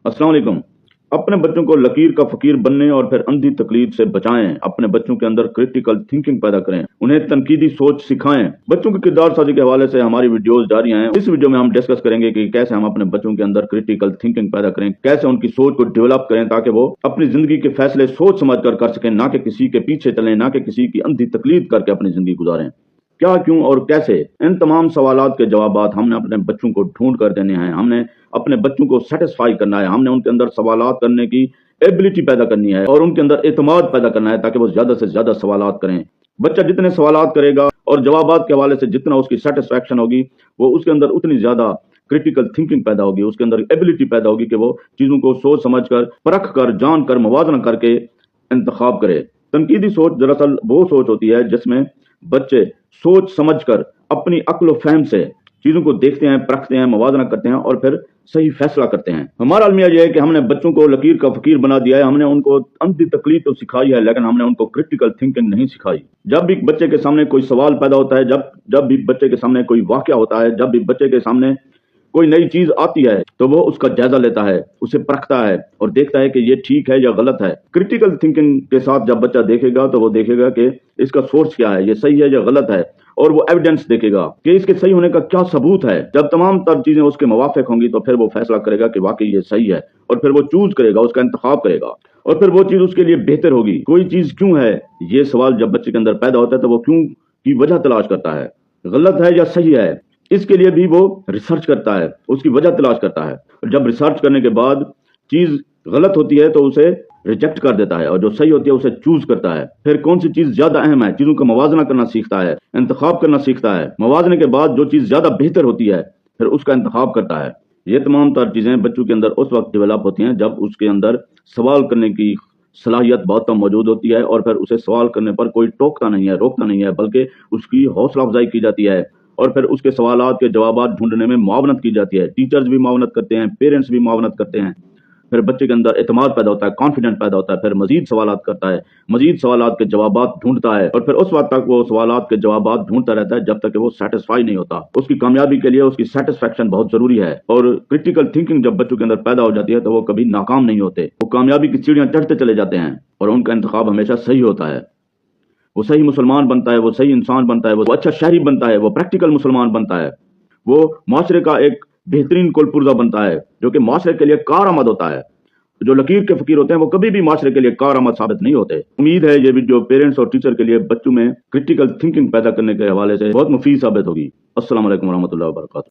अस्सलाम वालेकुम। अपने बच्चों को लकीर का फकीर बनने और फिर अंधी तकलीद से बचाएं। अपने बच्चों के अंदर क्रिटिकल थिंकिंग पैदा करें, उन्हें तनकीदी सोच सिखाएं। बच्चों की किरदार साजी के हवाले से हमारी वीडियोस जारी हैं। इस वीडियो में हम डिस्कस करेंगे कि कैसे हम अपने बच्चों के अंदर क्रिटिकल थिंकिंग पैदा करें, कैसे उनकी सोच को डेवलप करें ताकि वो अपनी जिंदगी के फैसले सोच समझ कर सकें, ना कि किसी के पीछे चलें, ना कि किसी की अंधी तकलीद करके अपनी जिंदगी गुजारें। क्या, क्यों और कैसे, इन तमाम सवालात के जवाबात हमने अपने बच्चों को ढूंढ कर देने हैं। हमने अपने बच्चों को सेटिस्फाई करना है, हमने उनके अंदर सवालात करने की एबिलिटी पैदा करनी है और उनके अंदर एतमाद पैदा करना है ताकि वो ज्यादा से ज्यादा सवालात करें। बच्चा जितने सवालात करेगा और जवाबात के हवाले से जितना उसकी सेटिस्फैक्शन होगी, वो उसके अंदर उतनी ज्यादा क्रिटिकल थिंकिंग पैदा होगी, उसके अंदर एबिलिटी पैदा होगी कि वो चीजों को सोच समझ कर, परख कर, जान कर, मवाजना करके इंतखाब करे। तनकीदी सोच दरअसल वो सोच होती है जिसमें बच्चे सोच समझकर अपनी अक्ल फहम से चीजों को देखते हैं, परखते हैं, मवाजना करते हैं और फिर सही फैसला करते हैं। हमारा अलमिया यह है कि हमने बच्चों को लकीर का फकीर बना दिया है। हमने उनको अंधी तकलीफ तो सिखाई है, लेकिन हमने उनको क्रिटिकल थिंकिंग नहीं सिखाई। जब भी बच्चे के सामने कोई सवाल पैदा होता है, जब भी बच्चे के सामने कोई वाकया होता है, जब भी बच्चे के सामने कोई नई चीज आती है, तो वो उसका जायजा लेता है, उसे परखता है और देखता है कि ये ठीक है या गलत है। क्रिटिकल थिंकिंग के साथ जब बच्चा देखेगा तो वो देखेगा कि इसका सोर्स क्या है, ये सही है या गलत है, और वो एविडेंस देखेगा कि इसके सही होने का क्या सबूत है। जब तमाम तर चीजें उसके मुवाफिक होंगी तो फिर वो फैसला करेगा कि वाकई ये सही है, और फिर वो चूज करेगा, उसका इंतखाब करेगा, और फिर वो चीज उसके लिए बेहतर होगी। कोई चीज क्यों है, ये सवाल जब बच्चे के अंदर पैदा होता है तो वो क्यों की वजह तलाश करता है, गलत है या सही है, इसके लिए भी वो रिसर्च करता है, उसकी वजह तलाश करता है। और जब रिसर्च करने के बाद चीज गलत होती है तो उसे रिजेक्ट कर देता है, और जो सही होती है उसे चूज करता है। फिर कौन सी चीज ज्यादा अहम है, चीजों का मवाजना करना सीखता है, इंतखाब करना सीखता है। मवाजने के बाद जो चीज ज्यादा बेहतर होती है फिर उसका इंतखाब करता है। ये तमाम तर चीजें बच्चों के अंदर उस वक्त डेवलप होती हैं जब उसके अंदर सवाल करने की सलाहियत बहुत कम मौजूद होती है, और फिर उसे सवाल करने पर कोई टोकता नहीं है, रोकता नहीं है, बल्कि उसकी हौसला अफजाई की जाती है और फिर उसके सवालात के जवाबात ढूंढने में मुआवनत की जाती है। टीचर्स भी मुआवनत करते हैं, पेरेंट्स भी मुआवनत करते हैं। फिर बच्चे के अंदर एतमाद पैदा होता है, कॉन्फिडेंट पैदा होता है, फिर मजीद सवालात करता है, मजीद सवालात के जवाबात ढूंढता है, और फिर उस वक्त तक वो सवालात के जवाबात ढूंढता रहता है जब तक कि वो सेटिस्फाई नहीं होता। उसकी कामयाबी के लिए उसकी सेटिस्फैक्शन बहुत जरूरी है। और क्रिटिकल थिंकिंग जब बच्चों के अंदर पैदा हो जाती है तो वो कभी नाकाम नहीं होते, वो कामयाबी की सीढ़ियां चढ़ते चले जाते हैं और उनका इंतखाब हमेशा सही होता है। वो सही मुसलमान बनता है, वो सही इंसान बनता है, वो अच्छा शहरी बनता है, वो प्रैक्टिकल मुसलमान बनता है, वो माशरे का एक बेहतरीन कुलपुर्जा बनता है जो कि माशरे के लिए कारआमद होता है। जो लकीर के फकीर होते हैं वो कभी भी माशरे के लिए कारआमद साबित नहीं होते। उम्मीद है ये वीडियो पेरेंट्स और टीचर के लिए बच्चों में क्रिटिकल थिंकिंग पैदा करने के हवाले से बहुत मुफीद साबित होगी। अस्सलाम वालेकुम रहमतुल्लाहि व बरकातहू।